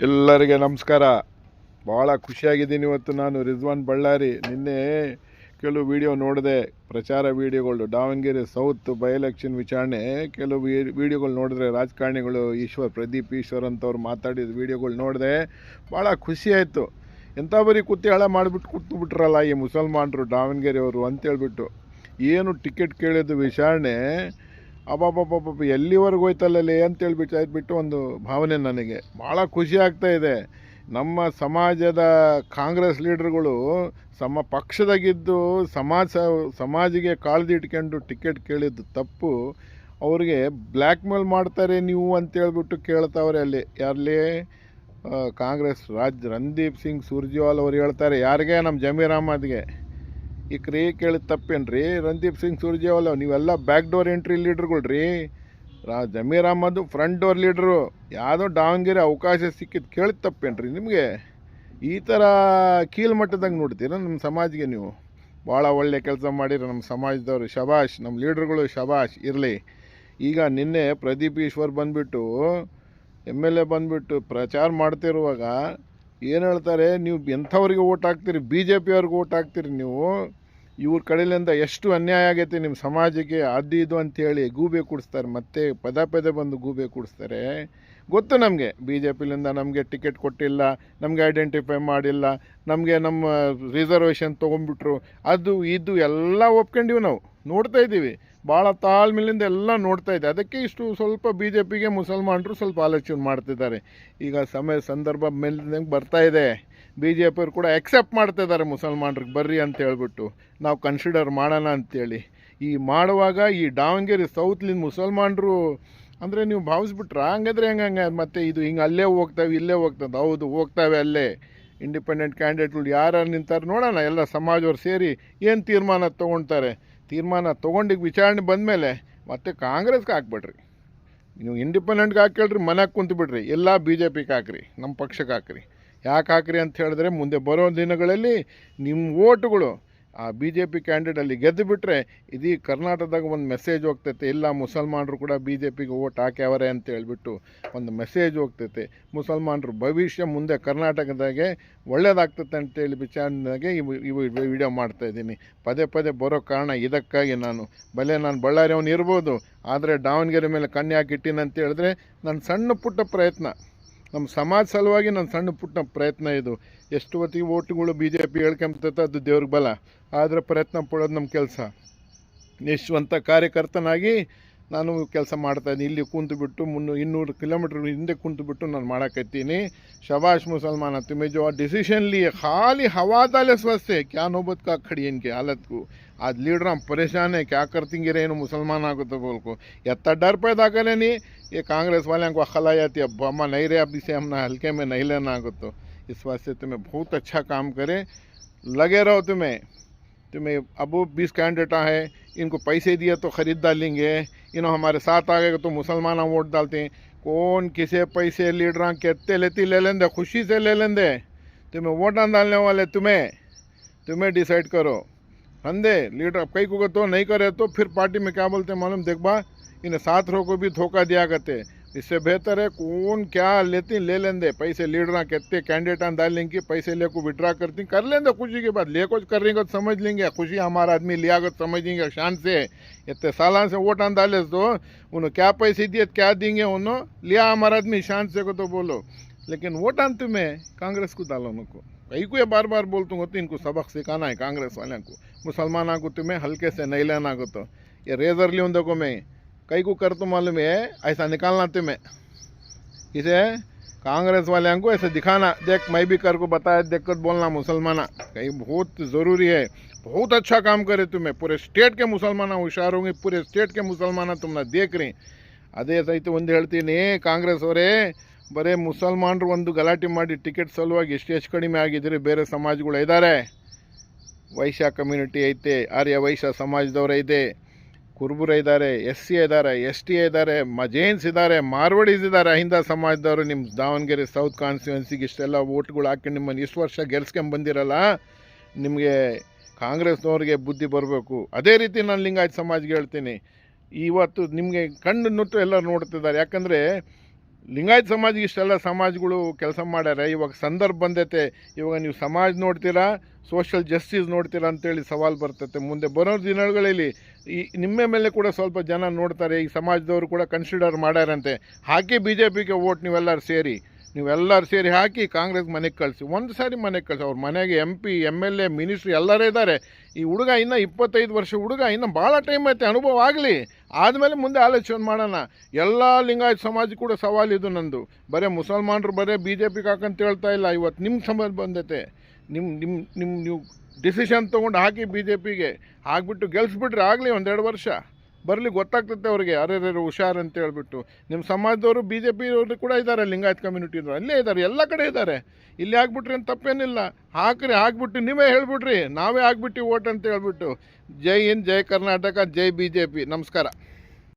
ಎಲ್ಲರಿಗೆ ನಮಸ್ಕಾರ. ಭಾಳ ಖುಷಿಯಾಗಿದ್ದೀನಿ ಇವತ್ತು. ನಾನು ರಿಜ್ವಾನ್ ಬಳ್ಳಾರಿ. ನಿನ್ನೆ ಕೆಲವು ವಿಡಿಯೋ ನೋಡಿದೆ, ಪ್ರಚಾರ ವಿಡಿಯೋಗಳು, ದಾವಣಗೆರೆ ಸೌತ್ ಬೈ ಎಲೆಕ್ಷನ್ ವಿಚಾರಣೆ ಕೆಲವು ವಿಡಿಯೋಗಳು ನೋಡಿದ್ರೆ, ರಾಜಕಾರಣಿಗಳು ಪ್ರದೀಪ್ ಈಶ್ವರ್ ಅಂತವ್ರು ಮಾತಾಡಿದ ವಿಡಿಯೋಗಳು ನೋಡಿದೆ. ಭಾಳ ಖುಷಿಯಾಯಿತು. ಎಂಥ ಬರೀ ಕುತ್ತಿಯಾಳ ಮಾಡಿಬಿಟ್ಟು ಕೂತ್ಬಿಟ್ರಲ್ಲ ಈ ಮುಸಲ್ಮಾನರು ದಾವಣಗೆರೆಯವರು ಅಂತೇಳ್ಬಿಟ್ಟು. ಏನು ಟಿಕೆಟ್ ಕೇಳಿದ್ದು ವಿಚಾರಣೆ, ಅಬ್ಬಬ್ಬಬ್ಬಬ್ಬ ಎಲ್ಲಿವರೆಗೂ ಹೋಯ್ತಲ್ಲೇ ಅಂತೇಳ್ಬಿಟ್ಟು ಒಂದು ಭಾವನೆ ನನಗೆ ಭಾಳ ಖುಷಿ ಆಗ್ತಾ ಇದೆ. ನಮ್ಮ ಸಮಾಜದ ಕಾಂಗ್ರೆಸ್ ಲೀಡರ್ಗಳು ಪಕ್ಷದಾಗಿದ್ದು ಸಮಾಜಿಗೆ ಕಾಳಜಿ ಇಟ್ಕೊಂಡು ಟಿಕೆಟ್ ಕೇಳಿದ್ದು ತಪ್ಪು. ಅವ್ರಿಗೆ ಬ್ಲ್ಯಾಕ್ ಮೇಲ್ ಮಾಡ್ತಾರೆ ನೀವು ಅಂತೇಳ್ಬಿಟ್ಟು ಕೇಳ್ತಾವ್ರೆ. ಅಲ್ಲಿ ಯಾರಲ್ಲಿ ಕಾಂಗ್ರೆಸ್ ರಣದೀಪ್ ಸಿಂಗ್ ಸುರ್ಜೇವಾಲಾ ಅವ್ರು ಹೇಳ್ತಾರೆ, ಯಾರಿಗೆ? ನಮ್ಮ ಜಮೀರ್ ಅಹ್ಮದ್ಗೆ. ಈಗ ಕೇಳಿದ ತಪ್ಪೇನ್ರಿ? ರಣದೀಪ್ ಸಿಂಗ್ ಸುರ್ಜೇವಾಲಾ ನೀವೆಲ್ಲ ಬ್ಯಾಕ್ ಡೋರ್ ಎಂಟ್ರಿ ಲೀಡರ್ಗಳು ರೀ. ಜಮೀರ್ ಅಹ್ಮದ್ ಫ್ರಂಟ್ ಡೋರ್ ಲೀಡ್ರು. ಯಾವುದೋ ದಾವಣಗೆರೆ ಅವಕಾಶ ಸಿಕ್ಕಿದ್ದು ಕೇಳಿದ ತಪ್ಪೇನ್ರಿ ನಿಮಗೆ? ಈ ಥರ ಕೀಳ್ಮಟ್ಟದಾಗ ನೋಡ್ತೀರ ನಮ್ಮ ಸಮಾಜಿಗೆ ನೀವು. ಭಾಳ ಒಳ್ಳೆ ಕೆಲಸ ಮಾಡಿರೋ ನಮ್ಮ ಸಮಾಜದವರು, ಶಬಾಷ್. ನಮ್ಮ ಲೀಡ್ರುಗಳು ಶಬಾಷ್ ಇರಲಿ. ಈಗ ನಿನ್ನೆ ಪ್ರದೀಪ್ ಈಶ್ವರ್ ಬಂದುಬಿಟ್ಟು MLA ಬಂದುಬಿಟ್ಟು ಪ್ರಚಾರ ಮಾಡ್ತಿರುವಾಗ ಏನು ಹೇಳ್ತಾರೆ, ನೀವು ಎಂಥವ್ರಿಗೆ ಓಟ್ ಹಾಕ್ತೀರಿ? BJP ಅವ್ರಿಗೆ ಓಟ್ ಹಾಕ್ತೀರಿ ನೀವು. ಇವ್ರ ಕಡೆಯಿಂದ ಎಷ್ಟು ಅನ್ಯಾಯ ಆಗೈತೆ ನಿಮ್ಮ ಸಮಾಜಕ್ಕೆ, ಅದು ಇದು ಅಂಥೇಳಿ ಗೂಬೆ ಕೂಡಿಸ್ತಾರೆ. ಮತ್ತೆ ಪದೇ ಬಂದು ಗೂಬೆ ಕೂಡಿಸ್ತಾರೆ. ಗೊತ್ತು ನಮಗೆ, BJPಲಿಂದ ನಮಗೆ ಟಿಕೆಟ್ ಕೊಟ್ಟಿಲ್ಲ, ನಮಗೆ ಐಡೆಂಟಿಫೈ ಮಾಡಿಲ್ಲ, ನಮಗೆ ನಮ್ಮ ರಿಸರ್ವೇಷನ್ ತೊಗೊಂಡ್ಬಿಟ್ರು, ಅದು ಇದು ಎಲ್ಲ ಒಪ್ಕೊಂಡಿವಿ. ನಾವು ನೋಡ್ತಾ ಇದ್ದೀವಿ, ಭಾಳ ತಾಳ್ಮೆಯಿಂದ ಎಲ್ಲ ನೋಡ್ತಾ ಇದೆ. ಅದಕ್ಕೆ ಇಷ್ಟು ಸ್ವಲ್ಪ BJPಗೆ ಮುಸಲ್ಮಾನರು ಸ್ವಲ್ಪ ಆಲೋಚನೆ ಮಾಡ್ತಿದ್ದಾರೆ. ಈಗ ಸಂದರ್ಭ ಮೇಲೆ ಬರ್ತಾ ಇದೆ. BJP ಅವ್ರು ಕೂಡ ಎಕ್ಸೆಪ್ಟ್ ಮಾಡ್ತಿದ್ದಾರೆ ಮುಸಲ್ಮಾನ್ರಿಗೆ ಬರ್ರಿ ಅಂತ ಹೇಳ್ಬಿಟ್ಟು, ನಾವು ಕನ್ಸಿಡರ್ ಮಾಡೋಣ ಅಂಥೇಳಿ. ಈ ಮಾಡುವಾಗ ಈ ದಾವಣಗೆರೆ ಸೌತ್ಲಿಂದ ಮುಸಲ್ಮಾನರು ಅಂದರೆ ನೀವು ಭಾವಿಸ್ಬಿಟ್ರ ಹಂಗಾದ್ರೆ ಹೆಂಗೆ ಮತ್ತೆ ಇದು ಹಿಂಗೆ ಅಲ್ಲೇ ಹೋಗ್ತಾವೆ ಇಲ್ಲೇ ಹೋಗ್ತದೆ? ಹೌದು, ಹೋಗ್ತಾವೆ ಅಲ್ಲೇ. ಇಂಡಿಪೆಂಡೆಂಟ್ ಕ್ಯಾಂಡಿಡೇಟ್ಗಳು ಯಾರು ನಿಂತಾರೆ ನೋಡೋಣ. ಎಲ್ಲ ಸಮಾಜವ್ರು ಸೇರಿ ಏನು ತೀರ್ಮಾನ ತೊಗೊಳ್ತಾರೆ. ತೀರ್ಮಾನ ತೊಗೊಂಡಿಗೆ ವಿಚಾರಣೆ ಬಂದಮೇಲೆ ಮತ್ತೆ ಕಾಂಗ್ರೆಸ್ಗೆ ಹಾಕ್ಬಿಡ್ರಿ. ನೀವು ಇಂಡಿಪೆಂಡೆಂಟ್ಗೆ ಹಾಕೇಳ್ರಿ, ಮನೆಗೆ ಕುಂತು ಎಲ್ಲ BJPಗೆ ಹಾಕ್ರಿ, ನಮ್ಮ ಪಕ್ಷಕ್ಕೆ ಹಾಕ್ರಿ. ಯಾಕೆ ಹಾಕ್ರಿ ಅಂತ ಹೇಳಿದ್ರೆ, ಮುಂದೆ ಬರೋ ದಿನಗಳಲ್ಲಿ ನಿಮ್ಮ ಓಟುಗಳು ಆ BJP ಕ್ಯಾಂಡಿಡೇಟಲ್ಲಿ ಗೆದ್ದು ಬಿಟ್ಟರೆ ಇದೀ ಕರ್ನಾಟಕದಾಗ ಒಂದು ಮೆಸೇಜ್ ಹೋಗ್ತೈತೆ. ಎಲ್ಲ ಮುಸಲ್ಮಾನರು ಕೂಡ BJPಗೆ ಓಟ್ ಹಾಕ್ಯಾವರೆ ಅಂತ ಹೇಳ್ಬಿಟ್ಟು ಒಂದು ಮೆಸೇಜ್ ಹೋಗ್ತೈತೆ. ಮುಸಲ್ಮಾನರು ಭವಿಷ್ಯ ಮುಂದೆ ಕರ್ನಾಟಕದಾಗೆ ಒಳ್ಳೇದಾಗ್ತೈತೆ ಅಂತೇಳಿ ವಿಚಾರಣೆಗೆ ಇವು ವಿಡಿಯೋ ಮಾಡ್ತಾಯಿದ್ದೀನಿ. ಪದೇ ಬರೋ ಕಾರಣ ಇದಕ್ಕಾಗಿ. ನಾನು ಬಳ್ಳಾರಿ ಅವನು ಇರ್ಬೋದು, ಆದರೆ ದಾವಣಗೆರೆ ಮೇಲೆ ಕಣ್ಣು ಯಾಕೆ ಇಟ್ಟಿನ ಅಂತ ಹೇಳಿದ್ರೆ, ನನ್ನ ಸಣ್ಣ ಪುಟ್ಟ ಪ್ರಯತ್ನ, ನಮ್ಮ ಸಮಾಜ ಸಲುವಾಗಿ ನನ್ನ ಸಣ್ಣ ಪುಟ್ಟ ಪ್ರಯತ್ನ ಇದು. ಎಷ್ಟು ಹೊತ್ತಿಗೆ ಓಟುಗಳು BJP ಹೇಳ್ಕೊಂಬತ್ತೈತೆ ಅದು ದೇವ್ರಿಗೆ ಬಲ, ಆದರೆ ಪ್ರಯತ್ನ ಪಡೋದು ನಮ್ಮ ಕೆಲಸ. ನಿಷ್ಠಾವಂತ ಕಾರ್ಯಕರ್ತನಾಗಿ ನಾನು ಕೆಲಸ ಮಾಡ್ತಾಯಿದ್ದೀನಿ. ಇಲ್ಲಿ ಕೂತ್ಬಿಟ್ಟು 200 ಕಿಲೋಮೀಟ್ರ್ ಹಿಂದೆ ಕೂತ್ಬಿಟ್ಟು ನಾನು ಮಾಡೋಕತ್ತೀನಿ. शबाश मुसलमान, तुम्हें जो डिसीजन लिए खाली हवा डाले वास्ते, क्या नौबत का खड़ी है इनके हालत को. आज लीडर हम परेशान है, क्या करती रहे मुसलमान को तो बोल को इतना डर पैदा करे नहीं. ये कांग्रेस वाले को अखल आ जाती है, अब हम नहीं रहे, अब इसे हम हल्के में नहीं लेना को. तो इस वास्ते तुम्हें बहुत अच्छा काम करे, लगे रहो. तुम्हें अब 20 कैंडिडेट है, इनको पैसे दिए तो ख़रीद डालेंगे. इन्हों हमारे साथ आ गए तो मुसलमान वोट डालते हैं. कौन किसे पैसे लीडर कहते लेती ले लेंदे, खुशी से ले लेंदे. तुम्हें वोट डालने वाले तुम्हें डिसाइड करो. अंधे लीडर कई को तो नहीं करे तो फिर पार्टी में क्या बोलते हैं मालूम? देख बा, इन्हें साथ रो को भी धोखा दिया करते. इससे बेहतर है कौन क्या लेती ले लेंदे पैसे. लीडर कहते कैंडिडेट डाल लेंगे, पैसे लेको विड्रा करती कर लेंगे. खुशी के बाद लेको कर लेंगे तो समझ लेंगे, खुशी हमारा आदमी लिया तो समझ लेंगे शान से. इतने साल से वोट डाले तो उन्होंने क्या पैसे दिए क्या देंगे, उन्होंने लिया हमारा आदमी शान से को तो बोलो. लेकिन वोट तुम्हें कांग्रेस को डालो उनको. कई को ये बार बोलता हूँ, इनको सबक सिखाना है कांग्रेस वाले को. मुसलमान को तुम्हें हल्के से नहीं लेना को. तो ये रेजर लियो देखो, मैं कई को कर तो मालूम है ऐसा निकालना तुम्हें. इसे कांग्रेस वाले को ऐसे दिखाना, देख मैं भी कर को बताया, देख कर बोलना मुसलमान कहीं बहुत ज़रूरी है. बहुत अच्छा काम करे तुम्हें. पूरे स्टेट के मुसलमान हुशार होंगे, पूरे स्टेट के मुसलमान तुमने देख रही. ಅದೇ ಸಹಿತ ಒಂದು ಹೇಳ್ತೀನಿ, ಕಾಂಗ್ರೆಸ್ ಅವರೇ ಬರೀ ಮುಸಲ್ಮಾನರು ಒಂದು ಗಲಾಟೆ ಮಾಡಿ ಟಿಕೆಟ್ ಸಲುವಾಗಿ ಎಷ್ಟು ಕಡಿಮೆ ಆಗಿದ್ರೆ ಬೇರೆ ಸಮಾಜಗಳು ಇದ್ದಾರೆ. ವೈಶ್ಯ ಕಮ್ಯುನಿಟಿ ಐತೆ, ಆರ್ಯ ವೈಶ್ಯ ಸಮಾಜದವರ ಇದೆ, ಕುರುಬರು ಇದ್ದಾರೆ, SC ಇದ್ದಾರೆ, ST ಇದ್ದಾರೆ, ಜೈನ್ಸ್ ಇದ್ದಾರೆ, ಮಾರ್ವಾಡೀಸ್ ಇದ್ದಾರೆ, ಅಹಿಂದ ಸಮಾಜದವರು. ನಿಮ್ಮ ದಾವಣಗೆರೆ ಸೌತ್ ಕಾನ್ಸ್ಟಿಟ್ಯೂನ್ಸಿಗೆ ಇಷ್ಟೆಲ್ಲ ಓಟ್ಗಳು ಹಾಕಿ ನಿಮ್ಮನ್ನು ಇಷ್ಟು ವರ್ಷ ಗೆಲ್ಸ್ಕೊಂಬಂದಿರಲ್ಲ, ನಿಮಗೆ ಕಾಂಗ್ರೆಸ್ನವ್ರಿಗೆ ಬುದ್ಧಿ ಬರಬೇಕು. ಅದೇ ರೀತಿ ನಾನು ಲಿಂಗಾಯತ ಸಮಾಜಕ್ಕೆ ಹೇಳ್ತೀನಿ, ಇವತ್ತು ನಿಮಗೆ ಕಣ್ಣು ನುಟ್ಟು ಎಲ್ಲರೂ ನೋಡ್ತಿದ್ದಾರೆ. ಯಾಕಂದರೆ ಲಿಂಗಾಯತ್ ಸಮಾಜಕ್ಕೆ ಇಷ್ಟೆಲ್ಲ ಸಮಾಜಗಳು ಕೆಲಸ ಮಾಡ್ಯಾರ. ಇವಾಗ ಸಂದರ್ಭ ಬಂದೈತೆ, ಇವಾಗ ನೀವು ಸಮಾಜ ನೋಡ್ತೀರಾ, ಸೋಷಲ್ ಜಸ್ಟಿಸ್ ನೋಡ್ತೀರಾ ಅಂತೇಳಿ ಸವಾಲು ಬರ್ತೈತೆ. ಮುಂದೆ ಬರೋ ದಿನಗಳಲ್ಲಿ ಈ ನಿಮ್ಮ ಮೇಲೆ ಕೂಡ ಸ್ವಲ್ಪ ಜನ ನೋಡ್ತಾರೆ, ಈ ಸಮಾಜದವರು ಕೂಡ ಕನ್ಸಿಡರ್ ಮಾಡ್ಯಾರಂತೆ. ಹಾಕಿ BJPಗೆ ವೋಟ್ ನೀವೆಲ್ಲರೂ ಸೇರಿ ಹಾಕಿ ಕಾಂಗ್ರೆಸ್ ಮನೆಗೆ ಕಳಿಸಿ. ಒಂದು ಸಾರಿ ಮನೆಗೆ ಕಳಿಸಿ. ಅವ್ರ ಮನೆಗೆ MP MLA ಮಿನಿಸ್ಟ್ರಿ ಎಲ್ಲರೂ ಇದ್ದಾರೆ. ಈ ಹುಡುಗ ಇನ್ನೂ 25 ವರ್ಷ ಹುಡುಗ, ಇನ್ನೂ ಭಾಳ ಟೈಮ್ ಐತೆ, ಅನುಭವ ಆಗಲಿ, ಆದಮೇಲೆ ಮುಂದೆ ಆಲೋಚನೆ ಮಾಡೋಣ. ಎಲ್ಲ ಲಿಂಗಾಯತ್ ಸಮಾಜ ಕೂಡ ಸವಾಲಿದು ನಂದು. ಬರೀ ಮುಸಲ್ಮಾನರು ಬರೀ BJPಗೆ ಹಾಕಂತ ಹೇಳ್ತಾ ಇಲ್ಲ. ಇವತ್ತು ನಿಮ್ಮ ಸಮಾಜ ಬಂದೈತೆ, ನೀವು ಡಿಸಿಷನ್ ತೊಗೊಂಡು ಹಾಕಿ BJPಗೆ ಹಾಕ್ಬಿಟ್ಟು ಗೆಲ್ಲಿಸ್ಬಿಟ್ರೆ ಆಗಲಿ, 1-2 ವರ್ಷ ಬರಲಿ, ಗೊತ್ತಾಗ್ತೈತೆ ಅವ್ರಿಗೆ ಯಾರ್ಯಾರು ಹುಷಾರು ಅಂತ ಹೇಳ್ಬಿಟ್ಟು. ನಿಮ್ಮ ಸಮಾಜದವರು BJP ಅವರು ಕೂಡ ಇದ್ದಾರೆ, ಲಿಂಗಾಯತ್ ಕಮ್ಯುನಿಟಿಯವರು ಅಲ್ಲೇ ಇದ್ದಾರೆ, ಎಲ್ಲ ಕಡೆ ಇದ್ದಾರೆ. ಇಲ್ಲಿ ಆಗ್ಬಿಟ್ರಿ ಅಂತ ತಪ್ಪೇನಿಲ್ಲ, ಹಾಕ್ಬಿಟ್ಟು ನೀವೇ ಹೇಳ್ಬಿಟ್ರಿ ನಾವೇ ಆಗ್ಬಿಟ್ಟು ಓಟ್ ಅಂತ ಹೇಳ್ಬಿಟ್ಟು. ಜೈ ಹಿಂದ್, ಜೈ ಕರ್ನಾಟಕ, ಜೈ BJP. ನಮಸ್ಕಾರ.